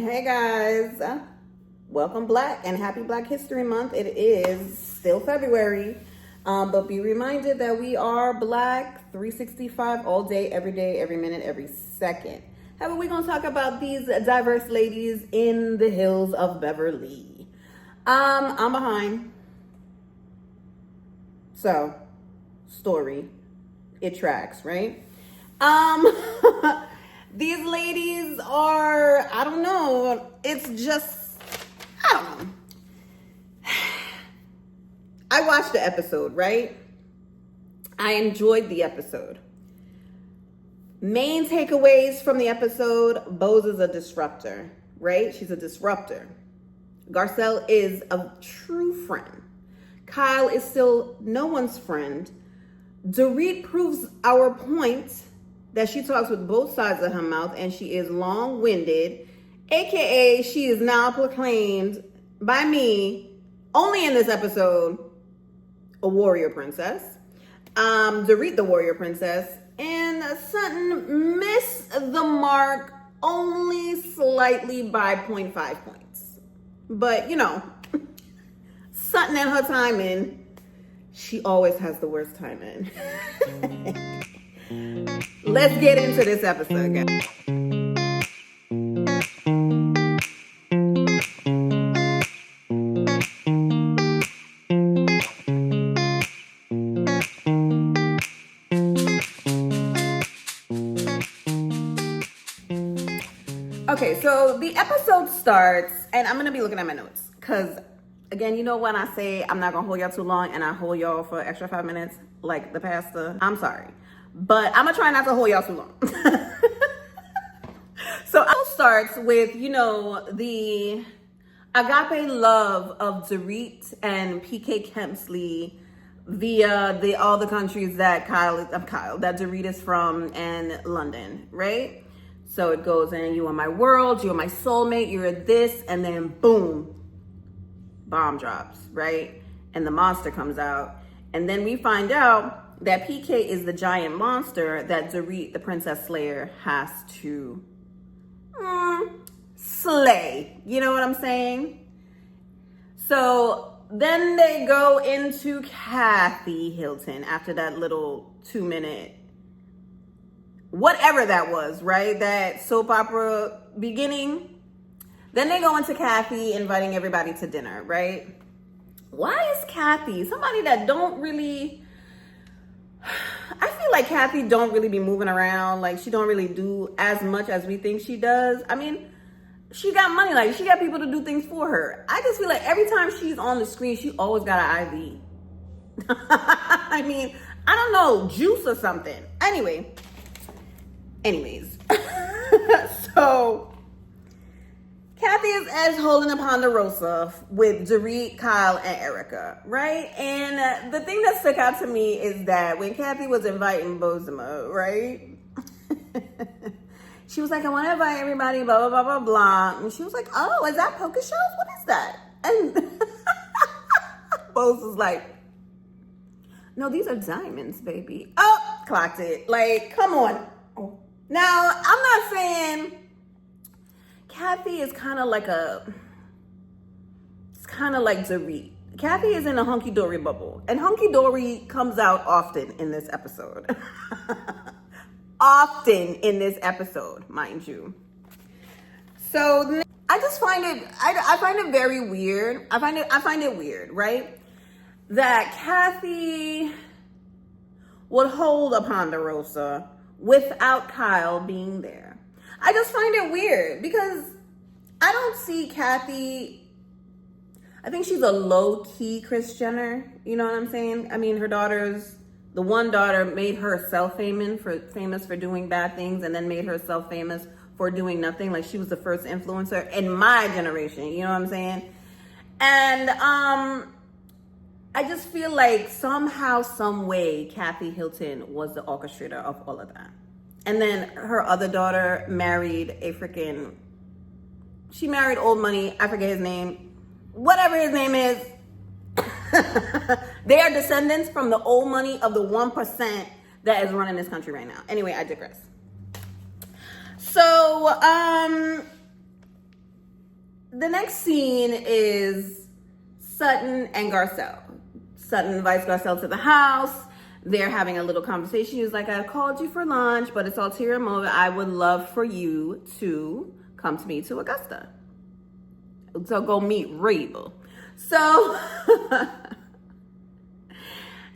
Hey guys, welcome Black and happy Black History Month. It is still February, but be reminded that we are Black 365 all day, every minute, every second. How are we going to talk about these diverse ladies in the hills of Beverly? I'm behind. So, story, it tracks, right? These ladies are, I don't know, it's just, I don't know. I watched the episode, right? I enjoyed the episode. Main takeaways from the episode: Bose is a disruptor, right? She's a disruptor. Garcelle is a true friend. Kyle is still no one's friend. Dorit proves our point that she talks with both sides of her mouth and she is long-winded, aka she is now proclaimed by me, only in this episode, a warrior princess. Dorit the warrior princess, and Sutton missed the mark only slightly by 0.5 points. But, you know, Sutton and her timing, she always has the worst timing. Let's get into this episode, guys. Okay, so the episode starts, and I'm going to be looking at my notes, because, again, you know when I say I'm not going to hold y'all too long, and I hold y'all for extra 5 minutes, like the pastor, I'm sorry. But I'm going to try not to hold y'all too long. So I'll start with, you know, the agape love of Dorit and PK Kemsley via all the countries that that Dorit is from, and London, right? So it goes in, you are my world, you are my soulmate, you're this, and then boom, bomb drops, right? And the monster comes out. And then we find out that PK is the giant monster that Dorit, the Princess Slayer, has to slay. You know what I'm saying? So then they go into Kathy Hilton after that little 2-minute, whatever that was, right? That soap opera beginning. Then they go into Kathy inviting everybody to dinner, right? Why is Kathy somebody that don't really... I feel like Kathy don't really be moving around. Like, she don't really do as much as we think she does. I mean, she got money. Like, she got people to do things for her. I just feel like every time she's on the screen, she always got an IV. I mean, I don't know, juice or something. Anyways. So Kathy is as holding a Ponderosa with Dorit, Kyle, and Erica, right? And the thing that stuck out to me is that when Kathy was inviting Bozema, right? She was like, I want to invite everybody, blah, blah, blah, blah, blah. And she was like, oh, is that poker shows? What is that? And Bose was like, no, these are diamonds, baby. Oh, clocked it. Like, come on. Oh. Now, I'm not saying... Kathy is kind of like Dorit. Kathy is in a hunky-dory bubble. And hunky-dory comes out often in this episode. Often in this episode, mind you. So I just find it, I find it very weird. I find it weird, right? That Kathy would hold a Ponderosa without Kyle being there. I just find it weird because I don't see Kathy. I think she's a low-key Kris Jenner. You know what I'm saying? I mean, the one daughter made herself famous for doing bad things, and then made herself famous for doing nothing. Like, she was the first influencer in my generation. You know what I'm saying? And I just feel like somehow, some way, Kathy Hilton was the orchestrator of all of that. And then her other daughter married she married old money. I forget his name. Whatever his name is. They are descendants from the old money of the 1% that is running this country right now. Anyway, I digress. So, the next scene is Sutton and Garcelle. Sutton invites Garcelle to the house. They're having a little conversation. He's like, I called you for lunch, but it's ulterior motive. I would love for you to come to me to Augusta. So go meet Reba. So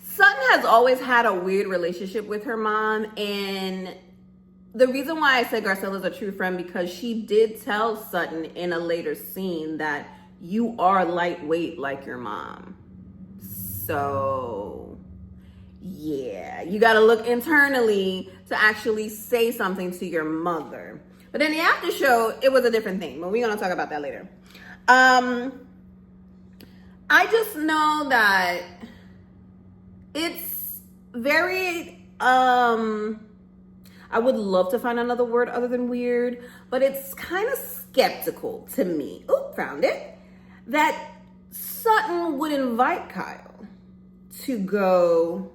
Sutton has always had a weird relationship with her mom. And the reason why I said Garcelle is a true friend, because she did tell Sutton in a later scene that you are lightweight like your mom. So yeah, you got to look internally to actually say something to your mother. But in the after show, it was a different thing. But we're going to talk about that later. I just know that it's very, I would love to find another word other than weird, but it's kind of skeptical to me. Oop, found it. That Sutton would invite Kyle to go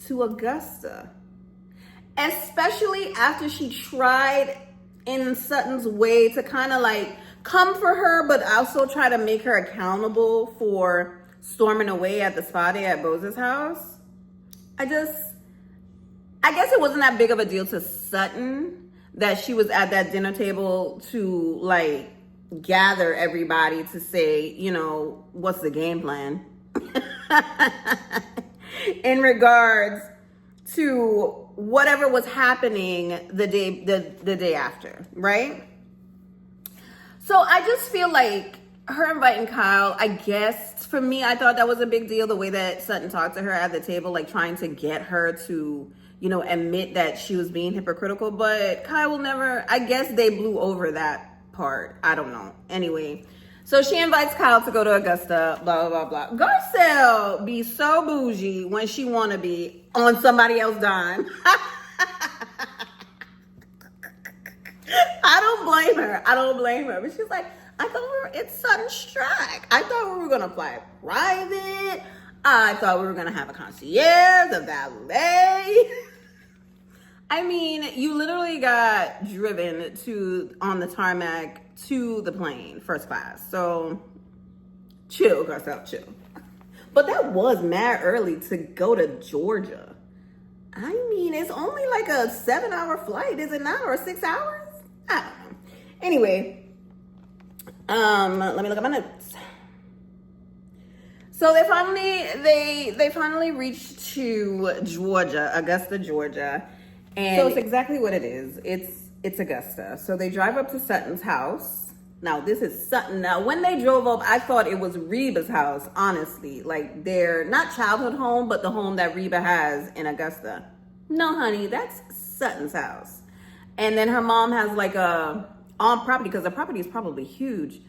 to Augusta, especially after she tried in Sutton's way to kind of like come for her, but also try to make her accountable for storming away at the spa day at Bose's house. I guess it wasn't that big of a deal to Sutton that she was at that dinner table to like gather everybody to say, you know, what's the game plan in regards to whatever was happening the day after, right? So I just feel like her inviting Kyle, I guess for me, I thought that was a big deal, the way that Sutton talked to her at the table, like trying to get her to, you know, admit that she was being hypocritical. But Kyle will never, I guess they blew over that part. I don't know. Anyway, so she invites Kyle to go to Augusta, blah, blah, blah, blah. Garcelle be so bougie when she want to be on somebody else's dime. I don't blame her. But she's like, it's Sutton Strike. I thought we were going to fly private. I thought we were going to have a concierge, a valet. I mean, you literally got driven on the tarmac to the plane, first class. So chill, Garcelle, chill. But that was mad early to go to Georgia. I mean, it's only like a 7-hour flight, is it not? Or 6 hours? I don't know. Anyway, let me look at my notes. So they finally reached to Georgia, Augusta, Georgia. And so it's exactly what it is. It's Augusta. So they drive up to Sutton's house. Now this is Sutton. Now when they drove up, I thought it was Reba's house, honestly. Like their, not childhood home, but the home that Reba has in Augusta. No, honey, that's Sutton's house. And then her mom has like a, on property, because the property is probably huge.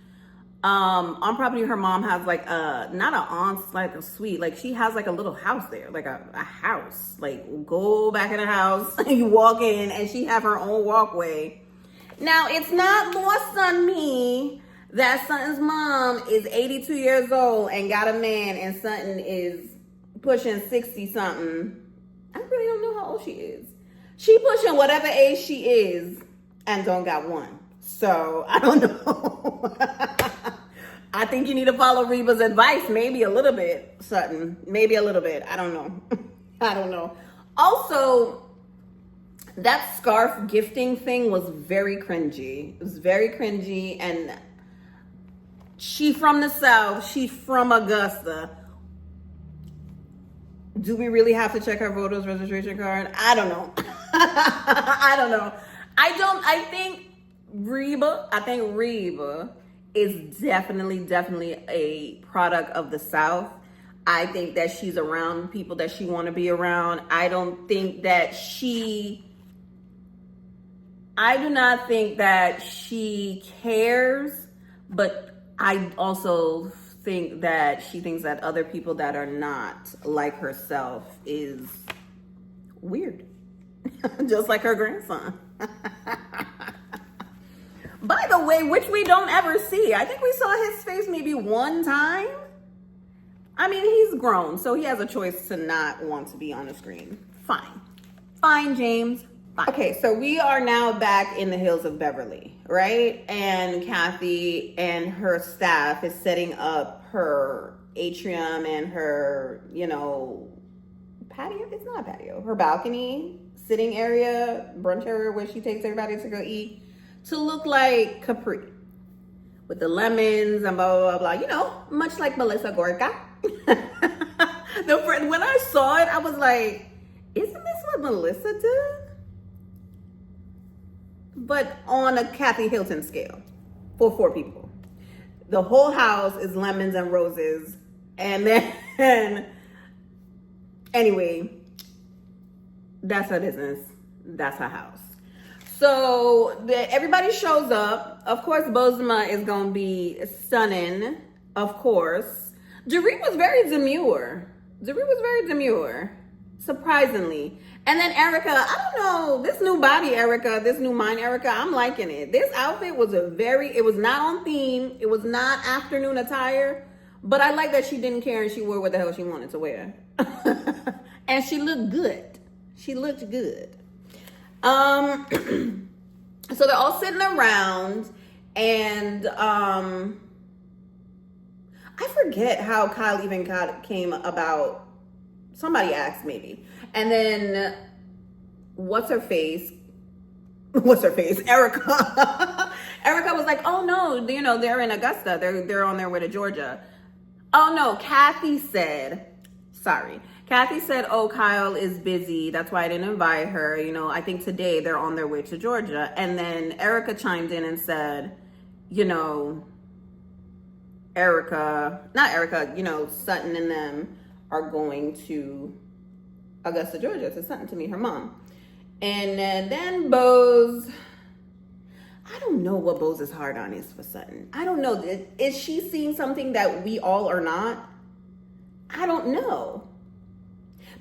On property, her mom has like not like a suite, like she has like a little house there, like a house. Like go back in the house, you walk in, and she have her own walkway. Now it's not lost on me that Sutton's mom is 82 years old and got a man, and Sutton is pushing 60 something. I really don't know how old she is. She pushing whatever age she is and don't got one. So I don't know. I think you need to follow Reba's advice, maybe a little bit, Sutton. Maybe a little bit. I don't know. I don't know. Also, that scarf gifting thing was very cringy. It was very cringy. And she from the South. She from Augusta. Do we really have to check her voter's registration card? I don't know. I don't know. I think Reba is definitely a product of the South. I think that she's around people that she want to be around. I do not think that she cares, but I also think that she thinks that other people that are not like herself is weird. Just like her grandson. By the way, which we don't ever see. I think we saw his face maybe one time. I mean, he's grown, so he has a choice to not want to be on the screen. Fine, James, Okay, so we are now back in the hills of Beverly, right? And Kathy and her staff is setting up her atrium and her, patio. It's not a patio. Her balcony, sitting area, brunch area where she takes everybody to go eat to look like Capri with the lemons and blah, blah, blah, blah. Much like Melissa Gorka. When I saw it, I was like, isn't this what Melissa did? But on a Kathy Hilton scale for 4 people. The whole house is lemons and roses. And then, anyway, that's her business. That's her house. So everybody shows up. Of course, Bozema is going to be stunning. Of course. Dorit was very demure. Surprisingly. And then Erica, I don't know, this new body Erica, this new mind Erica, I'm liking it. This outfit was it was not on theme. It was not afternoon attire. But I like that she didn't care and she wore what the hell she wanted to wear. And she looked good. She looked good. So they're all sitting around and I forget how Kyle even came about. Somebody asked maybe. And then what's her face? Erica. Erica was like, oh no, they're in Augusta. They're on their way to Georgia. Oh no, Kathy said, oh, Kyle is busy. That's why I didn't invite her. I think today they're on their way to Georgia. And then Erica chimed in and said, Sutton and them are going to Augusta, Georgia to Sutton to meet her mom. And then Bose, I don't know what Bose's hard on is for Sutton. I don't know. Is she seeing something that we all are not? I don't know.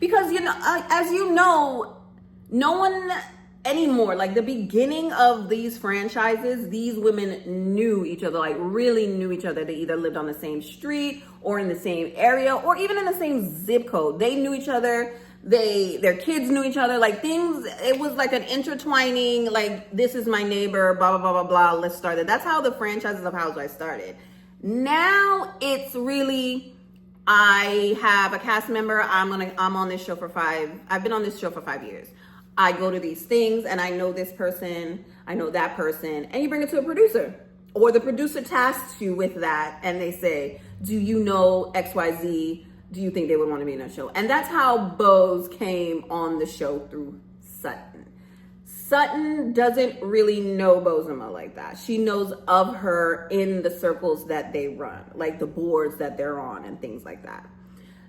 Because, as you know, no one anymore, like the beginning of these franchises, these women knew each other, like really knew each other. They either lived on the same street or in the same area or even in the same zip code. They knew each other. Their kids knew each other. Like it was like an intertwining, like this is my neighbor, blah, blah, blah, blah, blah. Let's start it. That's how the franchises of Housewives started. Now it's really, I have a cast member. I'm on this show I've been on this show for 5 years. I go to these things and I know this person, I know that person, and you bring it to a producer. Or the producer tasks you with that and they say, do you know XYZ? Do you think they would want to be in a show? And that's how Bose came on the show through Sutton. Sutton doesn't really know Bozema like that. She knows of her in the circles that they run, like the boards that they're on and things like that.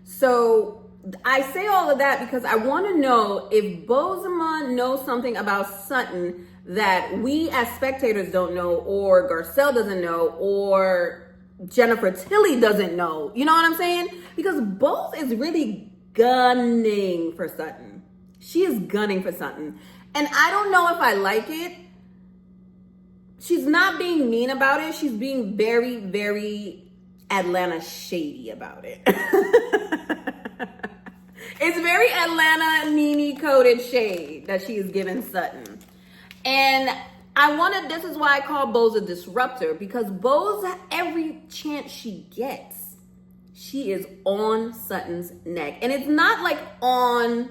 So I say all of that because I want to know if Bozema knows something about Sutton that we as spectators don't know, or Garcelle doesn't know, or Jennifer Tilly doesn't know. You know what I'm saying? Because Bose is really gunning for Sutton. She is gunning for Sutton. And I don't know if I like it. She's not being mean about it. She's being very, very Atlanta shady about it. It's very Atlanta Nene coded shade that she is giving Sutton. And this is why I call Bose a disruptor, because Bose, every chance she gets, she is on Sutton's neck. And it's not like on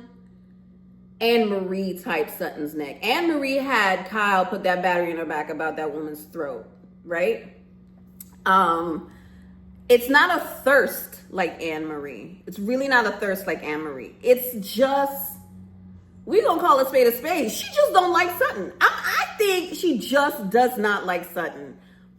Anne Marie type Sutton's neck. Anne Marie had Kyle put that battery in her back about that woman's throat, right? It's not a thirst like Anne Marie. It's really not a thirst like Anne Marie. It's just, we gonna call a spade a spade. She just don't like Sutton. I think she just does not like Sutton.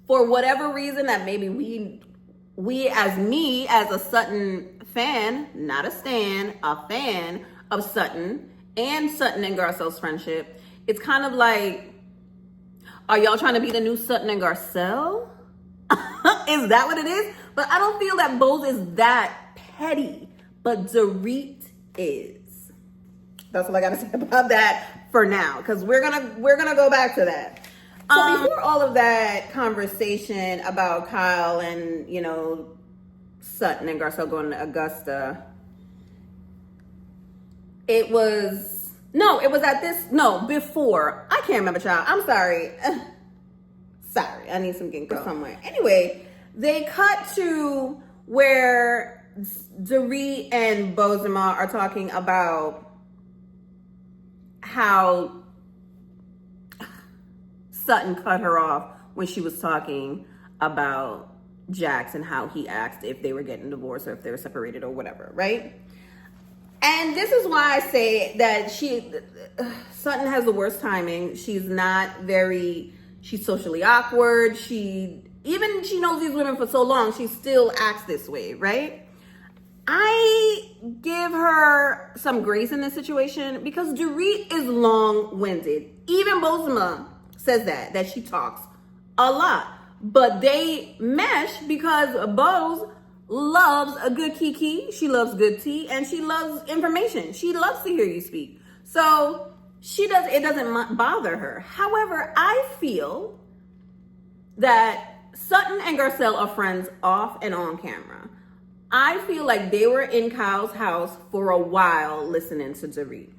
For whatever reason that maybe we as me, as a Sutton fan, not a stan, a fan of Sutton and Garcelle's friendship, it's kind of like, are y'all trying to be the new Sutton and Garcelle? Is that what it is? But I don't feel that Bose is that petty, but Dorit is. That's all I gotta say about that for now, because we're gonna go back to that. So before all of that conversation about Kyle and Sutton and Garcelle going to Augusta, it was No, it was at this, no, before. I can't remember, child. I'm sorry. Sorry, I need some ginkgo somewhere. Anyway, they cut to where Dorit and Bozema are talking about how Sutton cut her off when she was talking about Jax and how he asked if they were getting divorced or if they were separated or whatever, right? And this is why I say that Sutton has the worst timing. She's socially awkward. She knows these women for so long, she still acts this way, right? I give her some grace in this situation because Dorit is long-winded. Even Bozema says that she talks a lot. But they mesh because Boz loves a good kiki, she loves good tea, and she loves information. She loves to hear you speak. So it doesn't bother her. However, I feel that Sutton and Garcelle are friends off and on camera. I feel like they were in Kyle's house for a while listening to Dorit.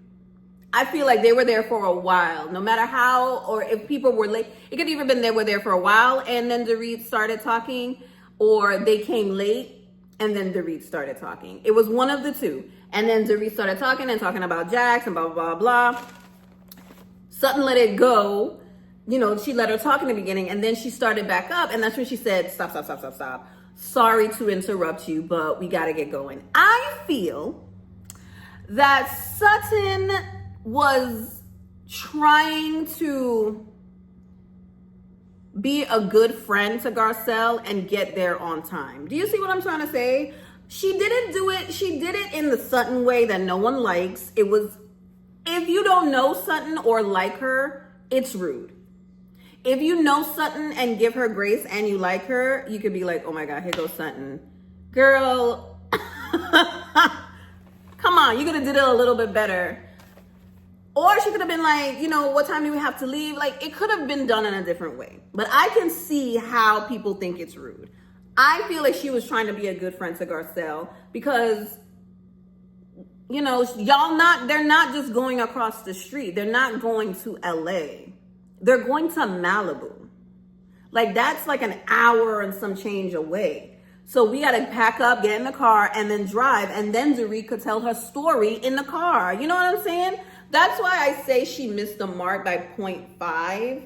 I feel like they were there for a while, no matter how, or if people were late. It could even been they were there for a while and then Dorit started talking, or they came late and then Dorit started talking. It was one of the two. And then Dorit started talking about Jax and blah, blah, blah, blah. Sutton let it go. She let her talk in the beginning and then she started back up. And that's when she said, stop. Sorry to interrupt you, but we got to get going. I feel that Sutton was trying to be a good friend to Garcelle and get there on time. Do you see what I'm trying to say? She didn't do it. She did it in the Sutton way that no one likes. It was, if you don't know Sutton or like her, it's rude. If you know Sutton and give her grace and you like her, you could be like, oh my God, here goes Sutton. Girl, come on, you could have did it a little bit better. Or she could have been like, what time do we have to leave? Like, it could have been done in a different way. But I can see how people think it's rude. I feel like she was trying to be a good friend to Garcelle because, they're not just going across the street. They're not going to LA. They're going to Malibu. Like, that's like an hour and some change away. So we got to pack up, get in the car, and then drive. And then Dorit could tell her story in the car. You know what I'm saying? That's why I say she missed the mark by 0.5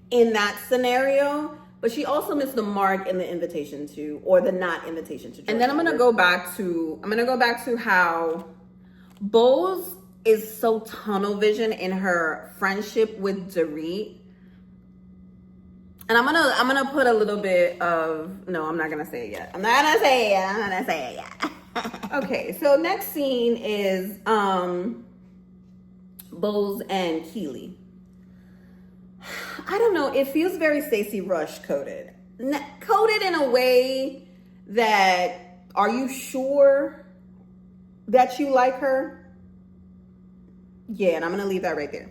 in that scenario. But she also missed the mark in the invitation to, or the not invitation to. And then I'm going to go back to how Boz is so tunnel vision in her friendship with Dorit. And I'm gonna put a little bit of, no, I'm not gonna say it yet. I'm not gonna say it yet. Okay, so next scene is Boz and Keely. I don't know, it feels very Stacey Rush coded. Coded in a way that, are you sure that you like her? Yeah, and I'm going to leave that right there.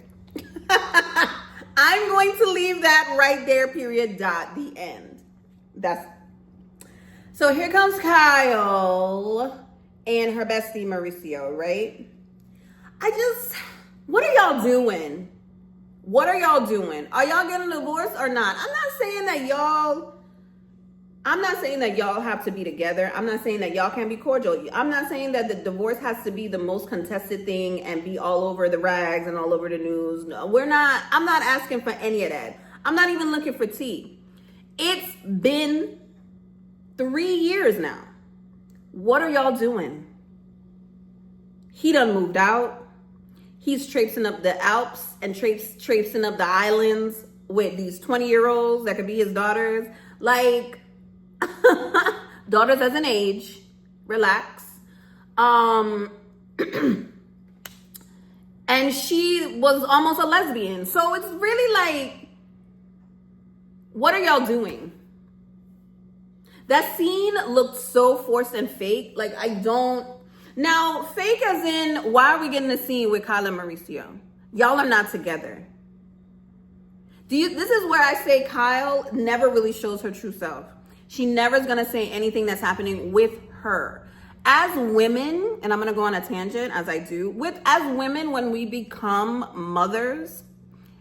I'm going to leave that right there, period, dot, the end. So here comes Kyle and her bestie Mauricio, right? What are y'all doing? What are y'all doing? Are y'all getting divorced or not? I'm not saying that y'all have to be together. I'm not saying that y'all can't be cordial. I'm not saying that the divorce has to be the most contested thing and be all over the rags and all over the news. No, I'm not asking for any of that. I'm not even looking for tea. It's been 3 years now. What are y'all doing? He done moved out. He's traipsing up the Alps and traipsing up the islands with these 20-year-olds that could be his daughters. Like, daughters as an age, relax. And she was almost a lesbian. So it's really like, what are y'all doing? That scene looked so forced and fake. Like, now, fake as in, why are we getting a scene with Kyle and Mauricio? Y'all are not together. This is where I say Kyle never really shows her true self. She never is going to say anything that's happening with her. as women, and I'm going to go on a tangent as I do, as women, when we become mothers,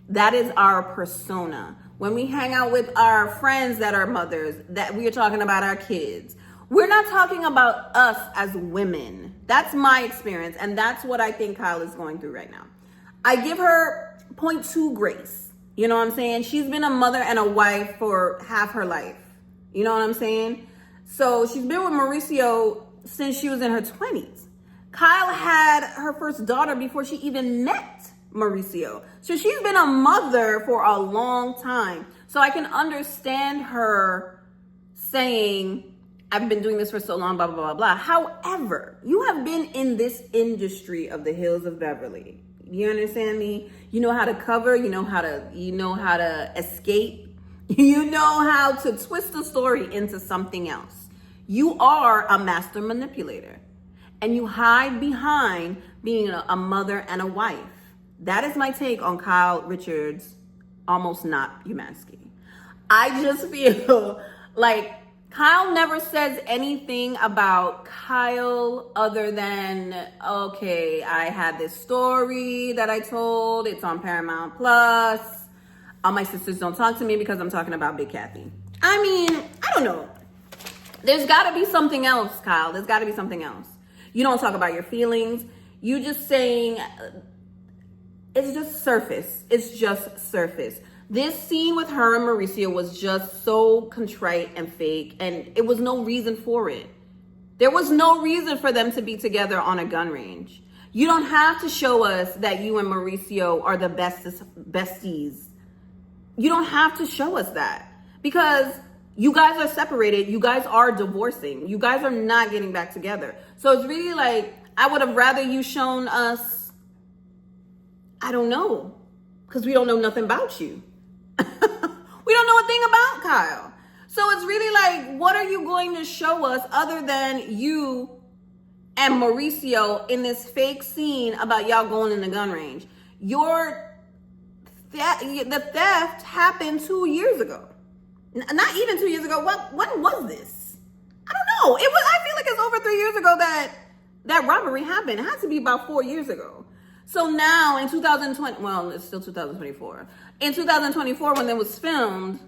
that is our persona. When we hang out with our friends that are mothers, that we are talking about our kids. We're not talking about us as women. That's my experience, and that's what I think Kyle is going through right now. I give her 0.2 grace. You know what I'm saying? She's been a mother and a wife for half her life. You know what I'm saying? So she's been with Mauricio since she was in her 20s. Kyle had her first daughter before she even met Mauricio. So she's been a mother for a long time. So I can understand her saying, I've been doing this for so long, blah, blah, blah, blah. However, you have been in this industry of the Hills of Beverly. You understand me? You know how to cover, you know how to escape. You know how to twist the story into something else. You are a master manipulator, and you hide behind being a mother and a wife. That is my take on Kyle Richards, almost not Umansky. I just feel like Kyle never says anything about Kyle other than, okay, I had this story that I told. It's on Paramount Plus. All my sisters don't talk to me because I'm talking about Big Kathy. I mean, I don't know. There's got to be something else, Kyle. There's got to be something else. You don't talk about your feelings. You just saying, it's just surface. It's just surface. This scene with her and Mauricio was just so contrite and fake, and it was no reason for it. There was no reason for them to be together on a gun range. You don't have to show us that you and Mauricio are the besties. You don't have to show us that, because you guys are separated. You guys are divorcing. You guys are not getting back together. So it's really like, I would have rather you shown us, I don't know, because we don't know nothing about you. We don't know a thing about Kyle. So it's really like, what are you going to show us other than you and Mauricio in this fake scene about y'all going in the gun range? The theft happened 2 years ago. Not even 2 years ago. When was this? I don't know. I feel like it's over 3 years ago that robbery happened. It has to be about 4 years ago. So now in 2020, well, it's still 2024. In 2024, when it was filmed,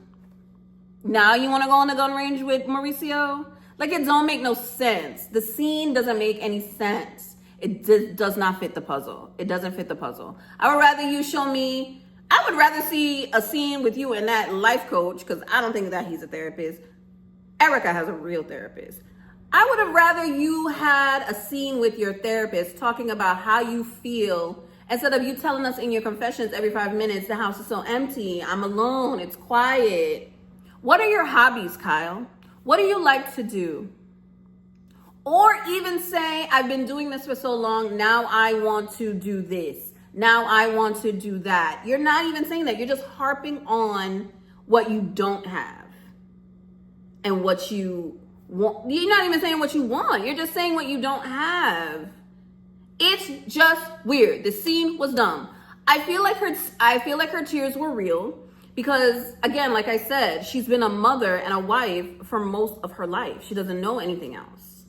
now you want to go on the gun range with Mauricio? Like, it don't make no sense. The scene doesn't make any sense. It does not fit the puzzle. It doesn't fit the puzzle. I would rather see a scene with you and that life coach, because I don't think that he's a therapist. Erica has a real therapist. I would have rather you had a scene with your therapist talking about how you feel, instead of you telling us in your confessions every 5 minutes, the house is so empty, I'm alone, it's quiet. What are your hobbies, Kyle? What do you like to do? Or even say, I've been doing this for so long, now I want to do this. Now I want to do that. You're not even saying that. You're just harping on what you don't have and what you want. You're not even saying what you want. You're just saying what you don't have. It's just weird. The scene was dumb. I feel like her tears were real because, again, like I said, she's been a mother and a wife for most of her life. She doesn't know anything else.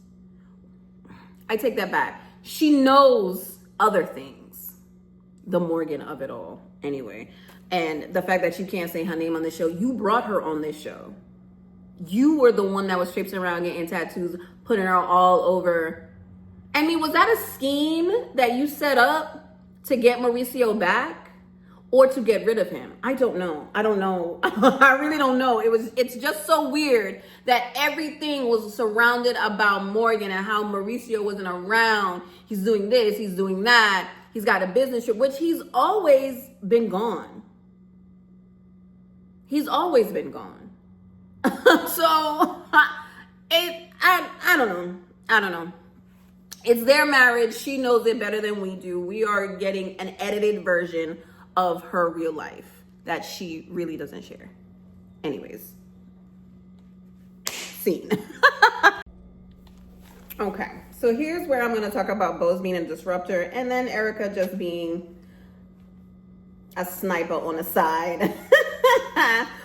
I take that back. She knows other things. The Morgan of it all, anyway. And the fact that you can't say her name on the show, you brought her on this show. You were the one that was traipsing around getting tattoos, putting her all over. I mean, was that a scheme that you set up to get Mauricio back or to get rid of him? I don't know. I really don't know. It's just so weird that everything was surrounded about Morgan and how Mauricio wasn't around. He's doing this, he's doing that. He's got a business trip, which he's always been gone. He's always been gone. So, I don't know. I don't know. It's their marriage. She knows it better than we do. We are getting an edited version of her real life that she really doesn't share. Anyways. Scene. Okay. So here's where I'm going to talk about Bose being a disruptor and then Erica just being a sniper on the side.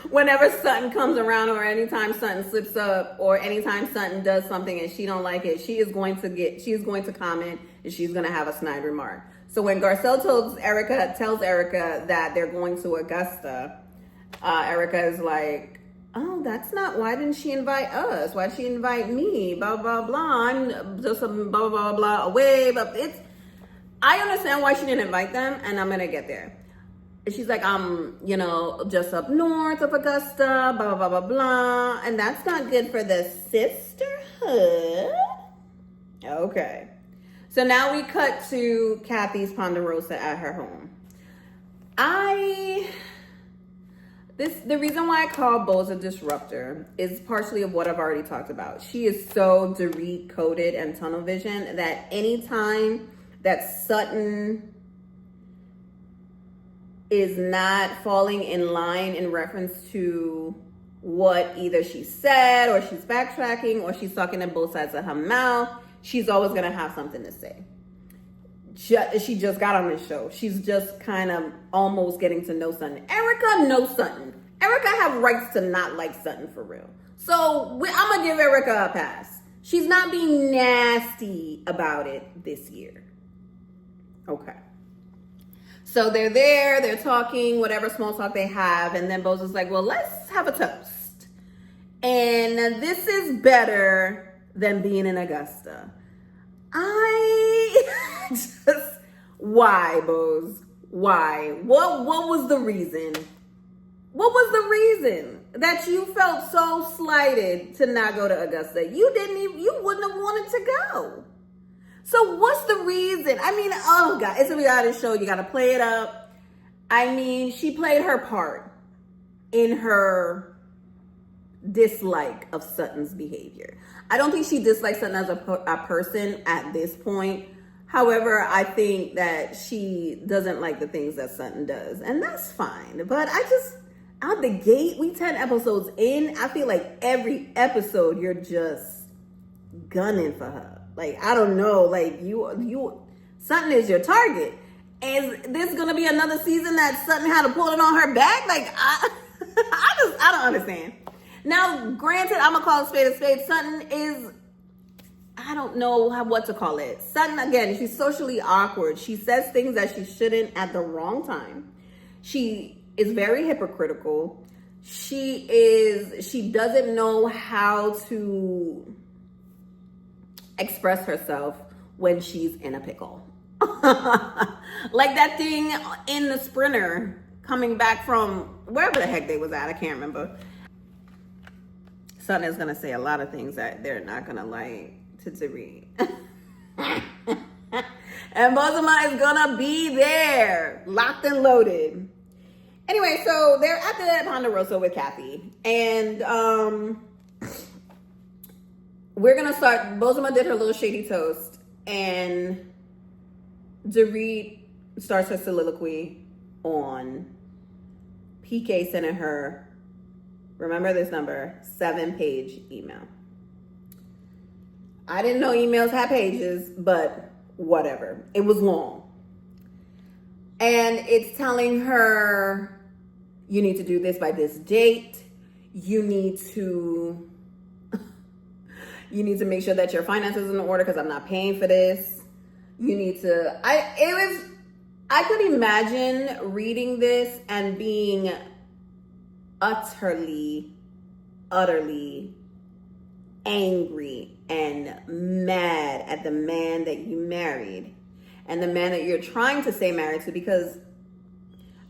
Whenever Sutton comes around, or anytime Sutton slips up, or anytime Sutton does something and she don't like it, she is going to comment, and she's going to have a snide remark. So when Garcelle tells Erica that they're going to Augusta, Erica is like, oh, that's not, why didn't she invite us? Why'd she invite me? Blah, blah, blah. I'm just a blah, blah, blah away. But I understand why she didn't invite them, and I'm going to get there. She's like, just up north of Augusta, blah, blah, blah, blah. And that's not good for the sisterhood. Okay. So now we cut to Kathy's Ponderosa at her home. The reason why I call Boz a disruptor is partially of what I've already talked about. She is so Dorit coded and tunnel vision that anytime that Sutton is not falling in line in reference to what either she said, or she's backtracking, or she's talking to both sides of her mouth, she's always going to have something to say. She just got on this show. She's just kind of almost getting to know Sutton. Erica knows Sutton. Erica have rights to not like Sutton for real. So I'm going to give Erica a pass. She's not being nasty about it this year. Okay. So they're there, they're talking, whatever small talk they have. And then Boz is like, well, let's have a toast. And this is better than being in Augusta. Why, Boz? Why? What was the reason? What was the reason that you felt so slighted to not go to Augusta? You wouldn't have wanted to go. So what's the reason? I mean, oh God, it's a reality show. You got to play it up. I mean, she played her part in her dislike of Sutton's behavior. I don't think she dislikes Sutton as a person at this point. However, I think that she doesn't like the things that Sutton does, and that's fine. But out the gate, we 10 episodes in, I feel like every episode you're just gunning for her. Like, I don't know, like you Sutton is your target. Is this gonna be another season that Sutton had to pull it on her back? Like, I don't understand. Now, granted, I'm gonna call a spade a spade. Sutton is, I don't know what to call it. Sutton, again, she's socially awkward. She says things that she shouldn't at the wrong time. She is very hypocritical. She doesn't know how to express herself when she's in a pickle. Like that thing in the Sprinter coming back from wherever the heck they was at. I can't remember. Sutton is going to say a lot of things that they're not going to like to read. And Bozema is going to be there, locked and loaded. Anyway, so they're at the Ponderosa with Kathy. And we're going to start. Bozema did her little shady toast. And Dorit starts her soliloquy on PK sending her, remember this number, 7-page email. I didn't know emails had pages, but whatever. It was long. And it's telling her, you need to do this by this date. You need to make sure that your finances are in order because I'm not paying for this. You need to, I could imagine reading this and being utterly angry and mad at the man that you married and the man that you're trying to stay married to, because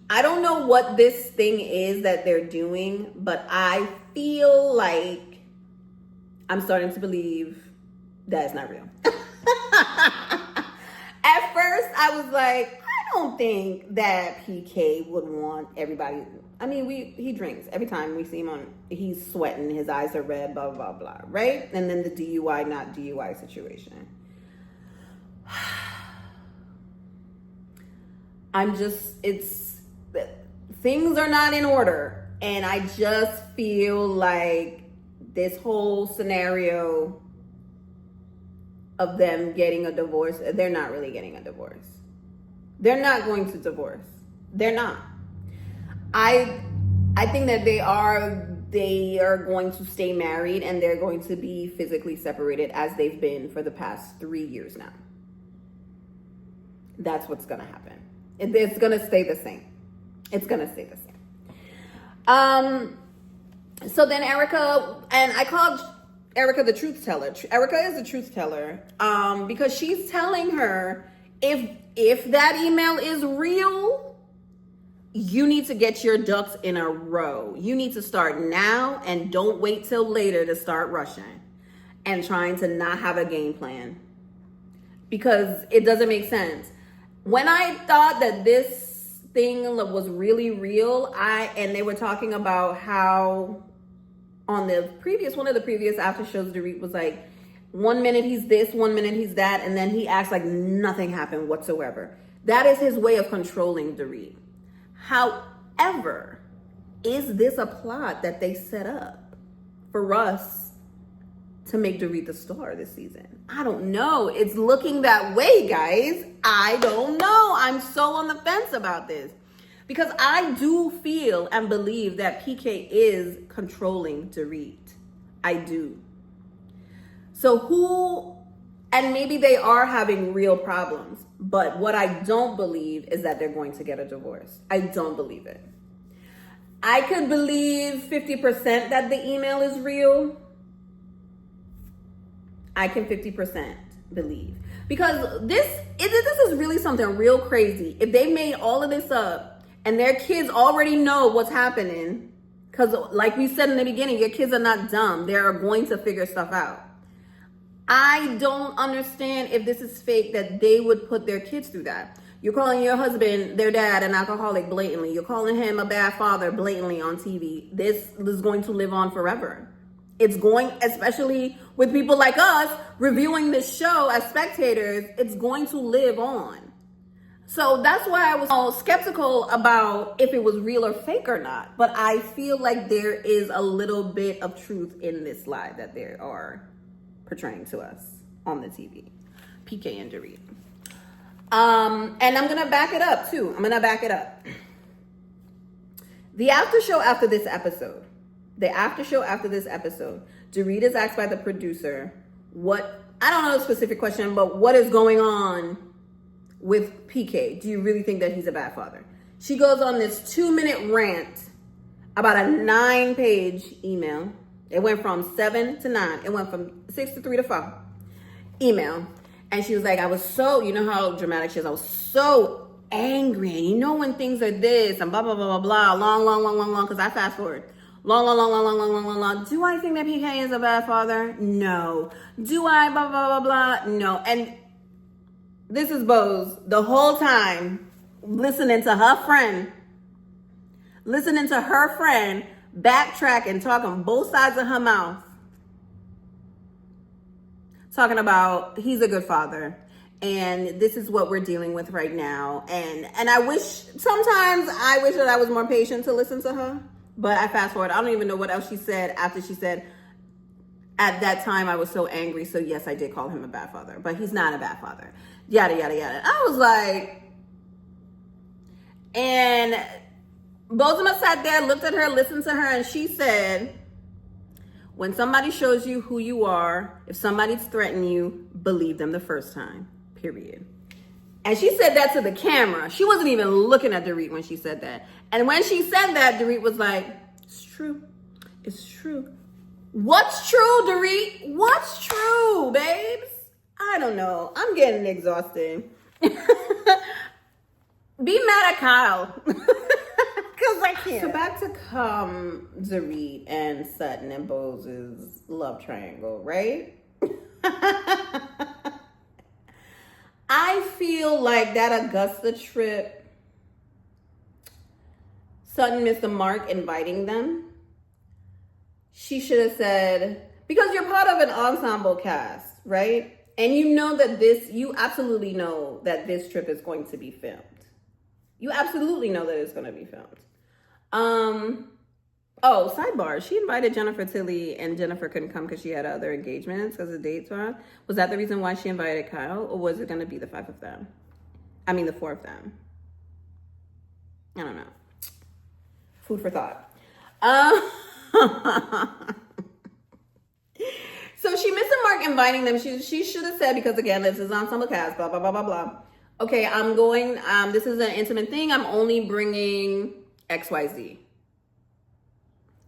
I don't know what this thing is that they're doing, but I feel like I'm starting to believe that it's not real. At first, I was like, I don't think that PK would want everybody. I mean, he drinks. Every time we see him he's sweating. His eyes are red, blah, blah, blah, right? And then the DUI, not DUI situation. Things are not in order. And I just feel like this whole scenario of them getting a divorce, they're not really getting a divorce. They're not going to divorce. They're not. I I think that they are going to stay married and they're going to be physically separated as they've been for the past 3 years now. That's what's going to happen. It's going to stay the same. It's going to stay the same. So then Erica, and I called Erica the truth teller. Erica is the truth teller because she's telling her if that email is real, you need to get your ducks in a row. You need to start now and don't wait till later to start rushing and trying to not have a game plan because it doesn't make sense. When I thought that this thing was really real, and they were talking about how on one of the previous after shows, Dorit was like, 1 minute he's this, 1 minute he's that, and then he acts like nothing happened whatsoever. That is his way of controlling Dorit. However, is this a plot that they set up for us to make Dorit the star this season? I don't know. It's looking that way, guys. I don't know. I'm so on the fence about this because I do feel and believe that PK is controlling Dorit. I do. So and maybe they are having real problems, but what I don't believe is that they're going to get a divorce. I don't believe it. I could believe 50% that the email is real. I can 50% believe. Because this is really something real crazy. If they made all of this up and their kids already know what's happening, because like we said in the beginning, your kids are not dumb. They are going to figure stuff out. I don't understand if this is fake that they would put their kids through that. You're calling your husband, their dad, an alcoholic blatantly. You're calling him a bad father blatantly on TV. This is going to live on forever. It's going, especially with people like us reviewing this show as spectators, it's going to live on. So that's why I was all skeptical about if it was real or fake or not. But I feel like there is a little bit of truth in this lie that they are portraying to us on the TV. PK and Dorit. And I'm going to back it up too. I'm going to back it up. The after show after this episode, Dorit is asked by the producer I don't know the specific question, but what is going on with PK? Do you really think that he's a bad father? She goes on this 2-minute rant about a 9-page email. It went from 7 to 9. It went from 6 to 3 to 4 email. And she was like, I was so, you know how dramatic she is. I was so angry. And you know when things are this and blah, blah, blah, blah, blah, long, because I fast forward. Long. Do I think that PK is a bad father? No. Do I blah, blah, blah, blah? No. And this is Bose the whole time listening to her friend backtrack and talk on both sides of her mouth. Talking about he's a good father and this is what we're dealing with right now. And sometimes I wish that I was more patient to listen to her, but I fast forward. I don't even know what else she said after she said, at that time I was so angry. So yes, I did call him a bad father, but he's not a bad father. Yada, yada, yada. I was like, and both of us sat there, looked at her, listened to her, and she said, when somebody shows you who you are, if somebody's threatening you, believe them the first time, period. And she said that to the camera. She wasn't even looking at Dorit when she said that. And when she said that, Dorit was like, it's true. It's true. What's true, Dorit? What's true, babes? I don't know. I'm getting exhausted. Be mad at Kyle. Because I can't. So back to Dorit and Sutton and Bose's love triangle, right? I feel like that Augusta trip, Sutton missed the mark inviting them. She should have said, because you're part of an ensemble cast, right? And you absolutely know that this trip is going to be filmed. You absolutely know that it's going to be filmed. Oh, sidebar. She invited Jennifer Tilly and Jennifer couldn't come because she had other engagements because the dates were on. Was that the reason why she invited Kyle? Or was it going to be the 5 of them? I mean, the 4 of them. I don't know. Food for thought. Um, so she missed the mark inviting them. She should have said, because again, this is ensemble cast, blah, blah, blah, blah, blah. Okay, I'm going, this is an intimate thing. I'm only bringing XYZ.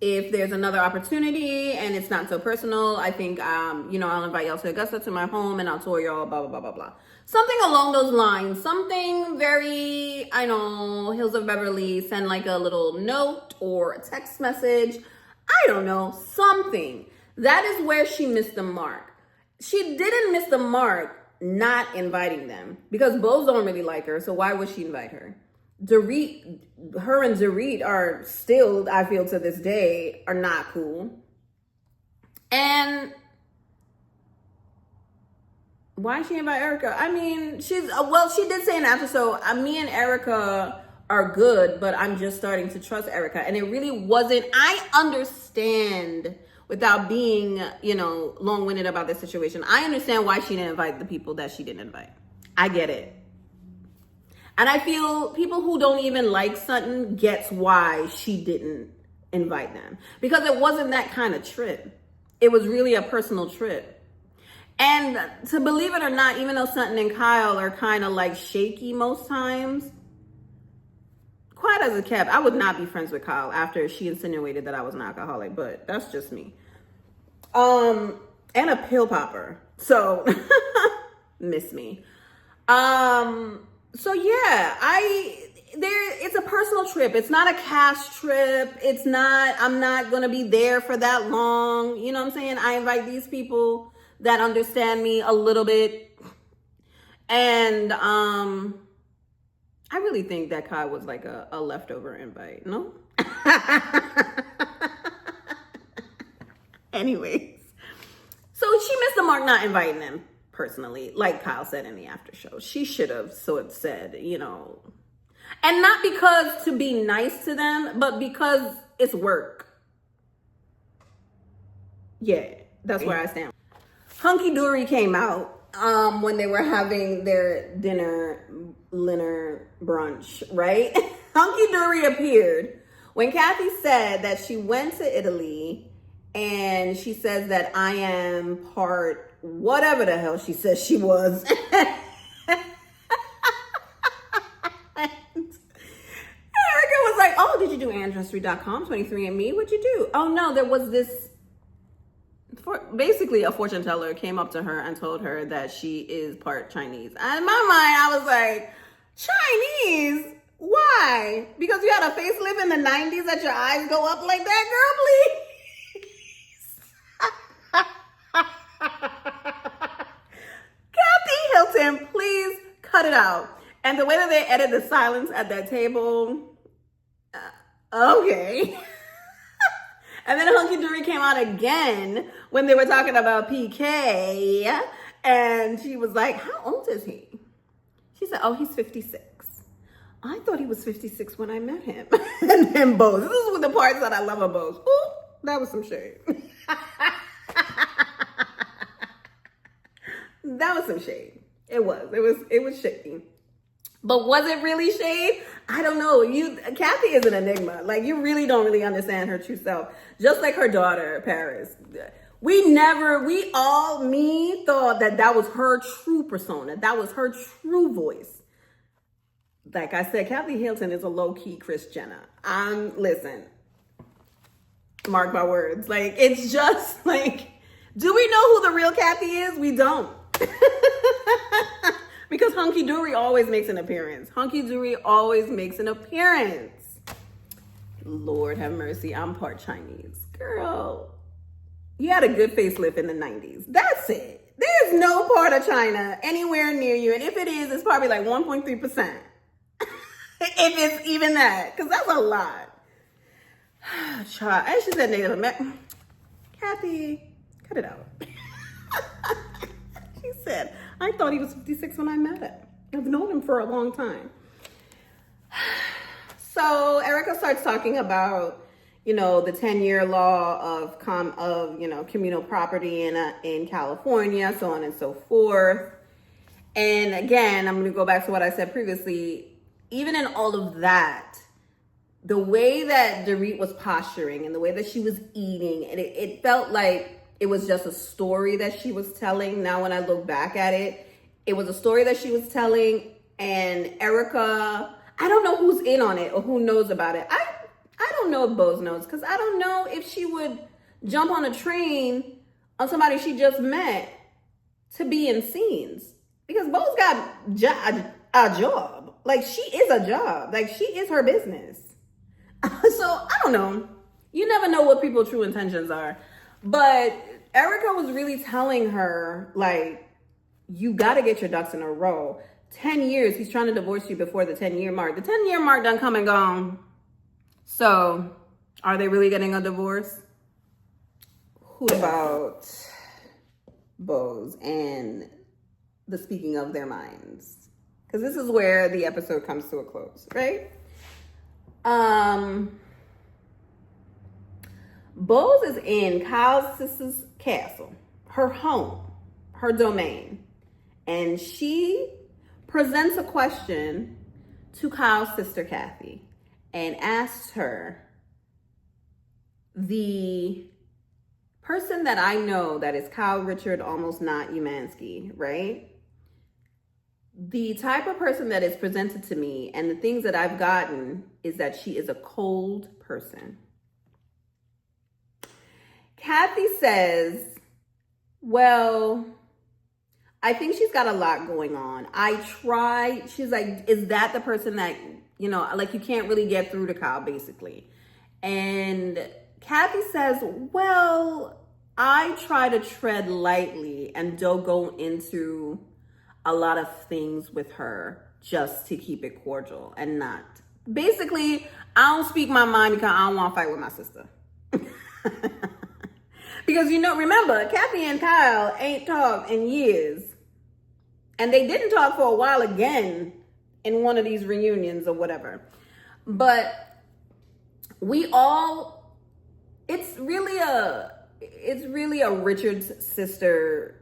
If there's another opportunity and it's not so personal, I think, I'll invite y'all to Augusta, to my home, and I'll tour y'all, blah, blah, blah, blah, blah. Something along those lines. Something very, Hills of Beverly, send like a little note or a text message. I don't know, something. That is where she missed the mark. She didn't miss the mark not inviting them, because Bose don't really like her, so why would she invite her? Dorit, her and Dorit are still, I feel to this day, are not cool. And why she invite Erica? I mean, she did say in the episode, me and Erica are good, but I'm just starting to trust Erica. And it really wasn't, I understand, without being, long-winded about this situation, I understand why she didn't invite the people that she didn't invite. I get it. And I feel people who don't even like Sutton gets why she didn't invite them. Because it wasn't that kind of trip. It was really a personal trip. And to believe it or not, even though Sutton and Kyle are kind of like shaky most times, quiet as a kept, I would not be friends with Kyle after she insinuated that I was an alcoholic, but that's just me. And a pill popper. So, miss me. So yeah, it's a personal trip. It's not a cast trip. I'm not going to be there for that long. You know what I'm saying? I invite these people that understand me a little bit. And, I really think that Kai was like a leftover invite. No? Anyways. So she missed the mark not inviting them. Personally, like Kyle said in the after show, she should have said, and not because to be nice to them, but because it's work. Yeah, that's where I stand. Hunky Dory came out when they were having their dinner brunch, right? Hunky Dory appeared when Kathy said that she went to Italy, and she says that I am part whatever the hell she says she was. And Erica was like, oh, did you do Ancestry.com, 23andMe? What'd you do? Oh, no, there was this, basically a fortune teller came up to her and told her that she is part Chinese. And in my mind, I was like, Chinese? Why? Because you had a facelift in the 90s that your eyes go up like that, girl, please? Kathy Hilton, please cut it out. And the way that they edit the silence at that table, okay. And then Hunky Dory came out again when they were talking about PK, and she was like, how old is he? She said, oh, he's 56. I thought he was 56 when I met him. And then Bose. This is the parts that I love of Bose. Ooh, that was some shade. That was some shade. It was shady. But was it really shade? I don't know. Kathy is an enigma. Like, you really don't really understand her true self. Just like her daughter, Paris. We thought that was her true persona. That was her true voice. Like I said, Kathy Hilton is a low-key Kris Jenner. Listen, mark my words. Like, it's just like, do we know who the real Kathy is? We don't. Because Hunky Dory always makes an appearance. Hunky Dory always makes an appearance. Lord have mercy, I'm part Chinese. Girl, you had a good facelift in the 90s. That's it. There's no part of China anywhere near you. And if it is, it's probably like 1.3%. If it's even that. Because that's a lot. Child. And she said Native American. Kathy, cut it out. She said, I thought he was 56 when I met him. I've known him for a long time. So Erica starts talking about, the 10-year law of communal property in California, so on and so forth. And again, I'm going to go back to what I said previously. Even in all of that, the way that Dorit was posturing and the way that she was eating, and it felt like it was just a story that she was telling. Now, when I look back at it, it was a story that she was telling, and Erica, I don't know who's in on it or who knows about it. I don't know if Bose knows, because I don't know if she would jump on a train on somebody she just met to be in scenes, because Bose got a job. Like, she is a job. Like, she is her business. So I don't know. You never know what people's true intentions are. But Erica was really telling her, like, you got to get your ducks in a row. 10 years, he's trying to divorce you before the 10-year mark. The 10-year mark done come and gone. So are they really getting a divorce? Who about Bose and the speaking of their minds? Because this is where the episode comes to a close, right? Bose is in Kyle's sister's castle, her home, her domain. And she presents a question to Kyle's sister, Kathy, and asks her, the person that I know that is Kyle Richard, almost not Umansky, right? The type of person that is presented to me and the things that I've gotten is that she is a cold person. Kathy says, well, I think she's got a lot going on. She's like, is that the person that, you know, like, you can't really get through to Kyle, basically. And Kathy says, well, I try to tread lightly and don't go into a lot of things with her just to keep it cordial and not. Basically, I don't speak my mind because I don't want to fight with my sister. Because, you know, remember, Kathy and Kyle ain't talked in years. And they didn't talk for a while again in one of these reunions or whatever. But it's really a Richard's sister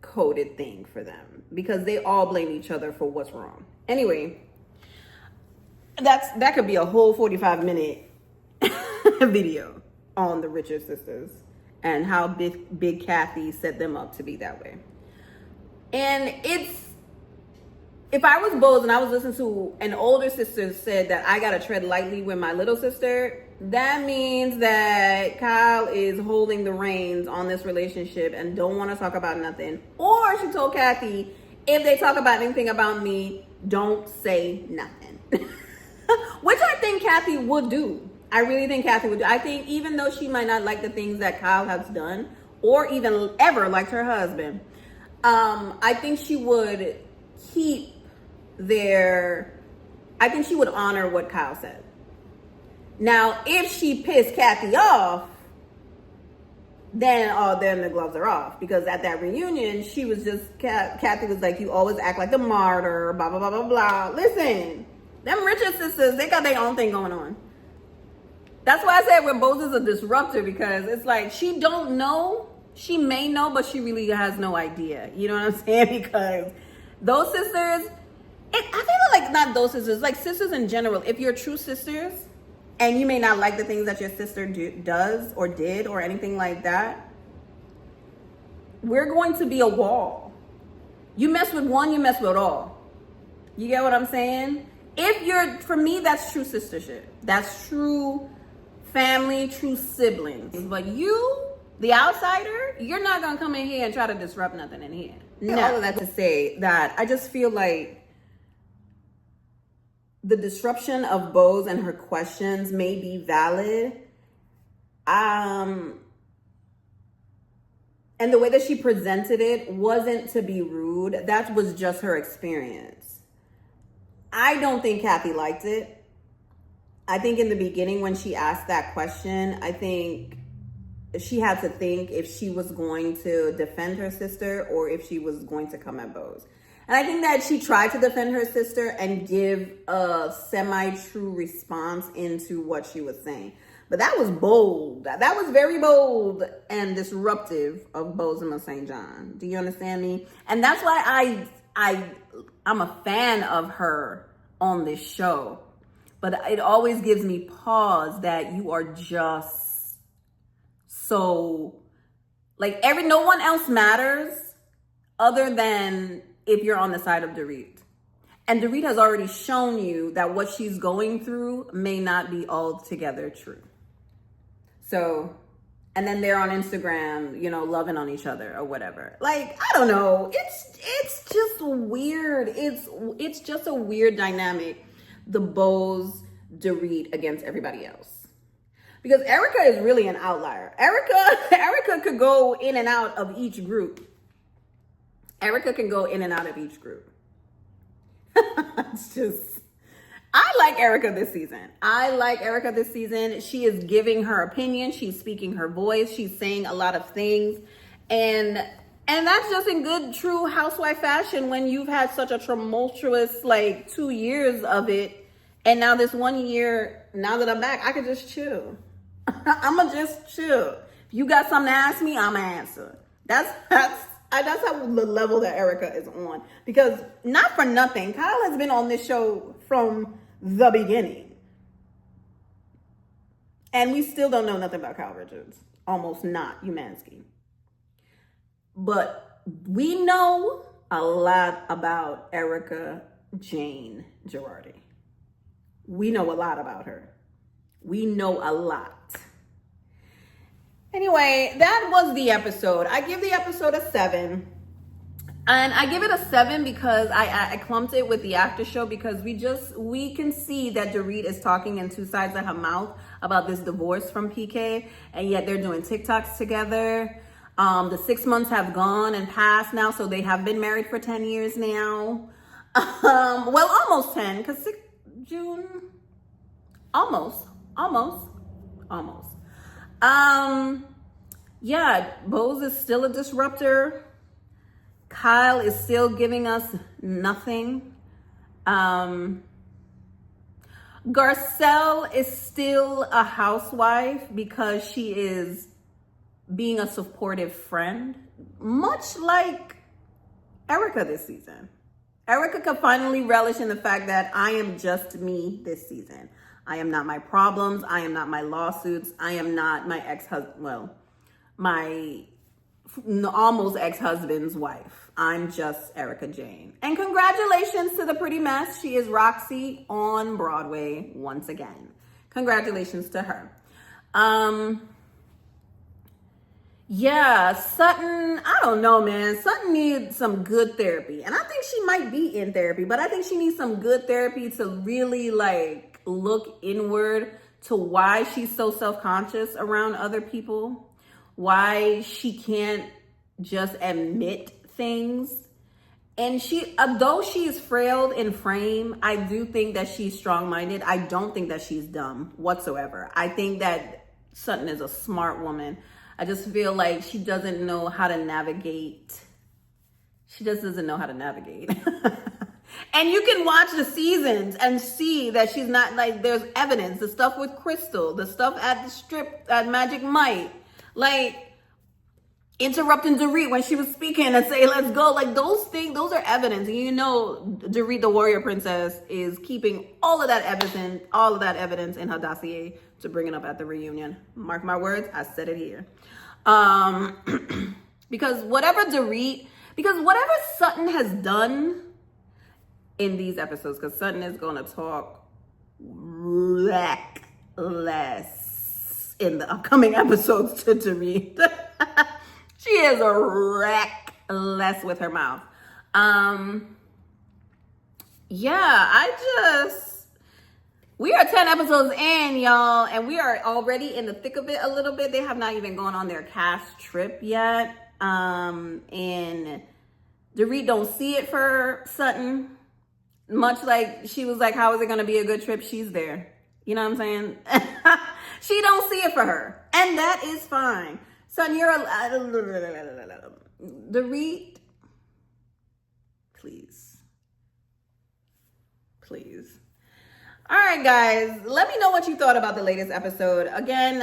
coded thing for them, because they all blame each other for what's wrong. Anyway, that could be a whole 45-minute video on the Richard sisters and how big Kathy set them up to be that way. And if I was Bose and I was listening to an older sister said that I gotta tread lightly with my little sister, that means that Kyle is holding the reins on this relationship and don't want to talk about nothing. Or she told Kathy, if they talk about anything about me, don't say nothing. Which I think Kathy would do. I really think Kathy would do. I think even though she might not like the things that Kyle has done, or even ever liked her husband, I think she would I think she would honor what Kyle said. Now, if she pissed Kathy off, then the gloves are off. Because at that reunion, she was just, Kathy was like, you always act like a martyr, blah, blah, blah, blah, blah. Listen, them Richard sisters, they got their own thing going on. That's why I said when Bose is a disruptor, because it's like, she don't know. She may know, but she really has no idea. You know what I'm saying? Because those sisters, I feel like not those sisters, like sisters in general, if you're true sisters, and you may not like the things that your sister does or did or anything like that, we're going to be a wall. You mess with one, you mess with all. You get what I'm saying? For me, that's true sistership. That's true family, true siblings. But you, the outsider, you're not going to come in here and try to disrupt nothing in here. No. All of that to say that I just feel like the disruption of Bose and her questions may be valid. And the way that she presented it wasn't to be rude. That was just her experience. I don't think Kathy liked it. I think in the beginning when she asked that question, I think she had to think if she was going to defend her sister or if she was going to come at Bose. And I think that she tried to defend her sister and give a semi-true response into what she was saying. But that was bold. That was very bold and disruptive of Bose and St. John. Do you understand me? And that's why I'm a fan of her on this show. But it always gives me pause that you are just so, like, no one else matters other than if you're on the side of Dorit. And Dorit has already shown you that what she's going through may not be altogether true. So, and then they're on Instagram, you know, loving on each other or whatever. Like, I don't know. It's just weird. It's just a weird dynamic. The Bose, Dorit against everybody else. Because Erica is really an outlier. Erica could go in and out of each group. Erica can go in and out of each group. It's just, I like Erica this season. She is giving her opinion. She's speaking her voice. She's saying a lot of things. And that's just in good, true housewife fashion when you've had such a tumultuous, 2 years of it. And now this 1 year, now that I'm back, I could just chill. I'ma just chill. If you got something to ask me, I'ma answer. That's how the level that Erica is on. Because not for nothing, Kyle has been on this show from the beginning. And we still don't know nothing about Kyle Richards. Almost not Umansky. But we know a lot about Erica Jane Girardi. We know a lot about her. We know a lot. Anyway, that was the episode. I give the episode a 7. And I give it a 7 because I clumped it with the after show because we can see that Dorit is talking in two sides of her mouth about this divorce from PK, and yet they're doing TikToks together. The 6 months have gone and passed now, so they have been married for 10 years now. Well, almost 10, because June, almost. Yeah, Bose is still a disruptor. Kyle is still giving us nothing. Garcelle is still a housewife because she is being a supportive friend, much like Erica this season. Erica could finally relish in the fact that I am just me this season. I am not my problems. I am not my lawsuits. I am not my ex-husband. Well, my almost ex-husband's wife. I'm just Erica Jane. And congratulations to the pretty mess. She is Roxy on Broadway once again. Congratulations to her. Yeah, Sutton, I don't know, man. Sutton needs some good therapy. And I think she might be in therapy, but I think she needs some good therapy to really look inward to why she's so self-conscious around other people, why she can't just admit things. And though she's frail in frame, I do think that she's strong-minded. I don't think that she's dumb whatsoever. I think that Sutton is a smart woman. I just feel like she doesn't know how to navigate. She just doesn't know how to navigate. And you can watch the seasons and see that she's not there's evidence. The stuff with Crystal, the stuff at the strip at Magic Mike, interrupting Dorit when she was speaking and say, let's go. Those things, those are evidence. And you know, Dorit, the warrior princess, is keeping all of that evidence in her dossier to bring it up at the reunion. Mark my words, I said it here. Because whatever Sutton has done in these episodes, because Sutton is going to talk less in the upcoming episodes to Dorit. She is a reckless with her mouth. We are 10 episodes in, y'all, and we are already in the thick of it a little bit. They have not even gone on their cast trip yet. And Dorit don't see it for Sutton. Much like she was like, how is it going to be a good trip? She's there. You know what I'm saying? She don't see it for her. And that is fine. Son, you're Dorit, please. All right, guys, let me know what you thought about the latest episode. Again,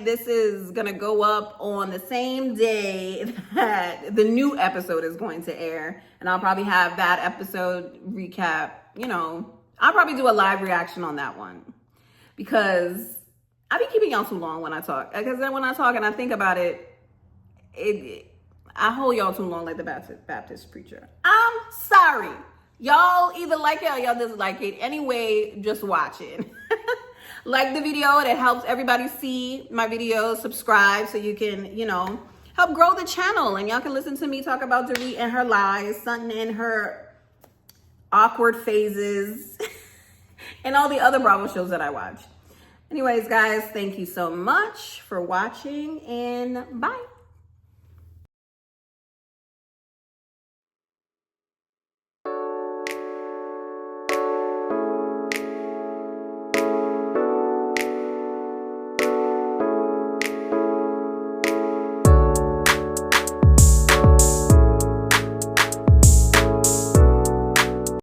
this is gonna go up on the same day that the new episode is going to air, and I'll probably have that episode recap, I'll probably do a live reaction on that one because I be keeping y'all too long when I talk. Because then when I talk and I think about it, I hold y'all too long like the Baptist preacher. I'm sorry. Y'all either like it or y'all dislike it. Anyway, just watch it. Like the video. It helps everybody see my videos. Subscribe so you can, you know, help grow the channel. And y'all can listen to me talk about Dorit and her lies, something in her awkward phases, and all the other Bravo shows that I watch. Anyways, guys, thank you so much for watching, and bye.